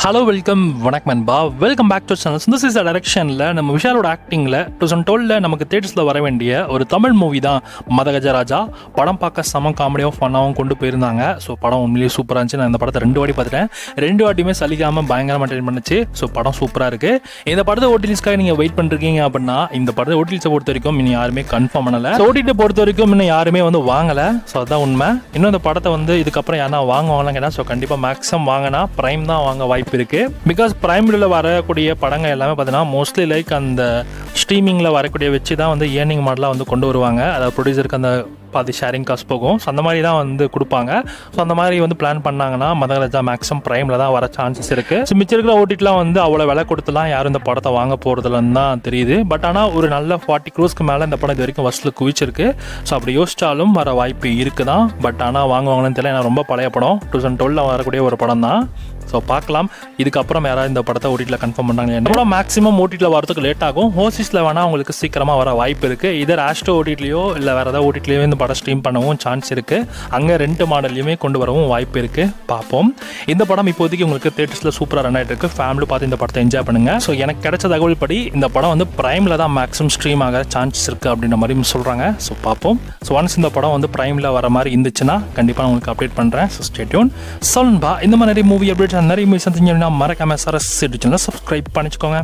Hello welcome வணக்கம் நண்பா, welcome back to channel. This is டைரக்ஷனில் நம்ம விஷாலோட ஆக்டிங்கில் 2012 நமக்கு தேட்டர்ஸில் வர வேண்டிய ஒரு தமிழ் மூவி தான் மதகஜராஜா. படம் பார்க்க செம காமெடியாகவும் ஃபன்னாகவும் கொண்டு போயிருந்தாங்க. ஸோ படம் உண்மையிலேயே சூப்பராக இருந்துச்சு. நான் இந்த படத்தை 2 வாட்டி பார்த்துட்டேன். 2 வாட்டியுமே சலிக்காமல் பயங்கரமாக என்டர்டெயின் பண்ணுச்சு. ஸோ படம் சூப்பராக இருக்குது. இந்த படத்தை ஓடிடிஸ்க்காக நீங்கள் வெயிட் பண்ணிருக்கீங்க அப்படின்னா இந்த படத்தை ஓடிடிஸை பொறுத்த வரைக்கும் இன்னும் யாருமே கன்ஃபார்ம் பண்ணலை. ஓடிடி பொறுத்த வரைக்கும் இன்னும் யாருமே வாங்கலை. ஸோ அதுதான் உண்மை. இன்னும் இந்த படத்தை இதுக்கப்புறம் யாரா வாங்குவாங்கன்னு கேட்டால் ஸோ கண்டிப்பாக மேக்ஸிமம் வாங்கினா பிரைம் தான் வாங்க வாய்ப்பு இருக்கு. பிகாஸ் பிரைம்ல வரக்கூடிய படங்கள் எல்லாமே பார்த்தீங்கன்னா மோஸ்ட்லி லைக் அந்த ஸ்ட்ரீமிங்ல வரக்கூடிய வச்சு தான் ஏர்னிங் மாடலாக கொண்டு வருவாங்க. அதாவது ப்ரொடியூசருக்கு அந்த பாதி ஷேரிங் காசு போகும். ஸோ அந்த மாதிரி தான் கொடுப்பாங்க. ஸோ அந்த மாதிரி பிளான் பண்ணாங்கன்னா மதகஜா மேக்ஸிமம் பிரைமில் தான் வர சான்சஸ் இருக்குது. ஸோ மிச்சம் இருக்கிற ஓட்டிலாம் அவ்வளோ விலை கொடுத்துலாம் யாரும் இந்த படத்தை வாங்க போகிறதுலன்னு தான் தெரியுது. பட் ஆனால் ஒரு நல்ல 40 crores மேலே இந்த படம் இது வரைக்கும் வசூல் குவிச்சிருக்கு. ஸோ அப்படி யோசிச்சாலும் வர வாய்ப்பு இருக்குதான். பட் ஆனால் வாங்குவாங்கன்னு தெரியல. ஏன்னா ரொம்ப பழைய படம், 2012 வரக்கூடிய ஒரு படம் தான். ஸோ பார்க்கலாம் இதுக்கப்புறம் யாராவது இந்த படத்தை ஓடிடியில் கன்ஃபார்ம் பண்ணாங்க. இந்த படம் மேக்ஸிமம் ஓடிடியில் வரதுக்கு லேட் ஆகும். ஓசிஸில் வேணால் உங்களுக்கு சீக்கிரமாக வர வாய்ப்பு இருக்குது. இதர் ஆஸ்ட்ரோ ஓடிடிலையோ இல்லை வேறு ஏதாவது ஓடிடிலையோ இந்த படம் ஸ்ட்ரீம் பண்ணவும் சான்ஸ் இருக்குது. அங்கே 2 மாடல்லையுமே கொண்டு வரவும் வாய்ப்பு இருக்குது. பார்ப்போம். இந்த படம் இப்போதைக்கு உங்களுக்கு தேட்டர்ஸில் சூப்பராக ரன் ஆகிட்டு இருக்குது. ஃபேமிலி பார்த்து இந்த படத்தை என்ஜாய் பண்ணுங்கள். ஸோ எனக்கு கிடைச்ச தகவல் படி இந்த படம் பிரைமில் தான் மேக்ஸிமம் ஸ்ட்ரீம் ஆக சான்சஸ் இருக்குது அப்படின்ற மாதிரி சொல்கிறாங்க. ஸோ பார்ப்போம். ஸோ ஒன்ஸ் இந்த படம் பிரைமில் வர மாதிரி இருந்துச்சுன்னா கண்டிப்பாக நான் உங்களுக்கு அப்டேட் பண்ணுறேன். So stay tune. சொல்லும்பா இந்த மாதிரி நிறைய மூவி அப்டேட்ஸ் நிறைய மூவி சந்திங்கன்னா மறக்காம சரஸ் சேனலை சப்ஸ்கிரைப் பண்ணிச்சுக்கோங்க.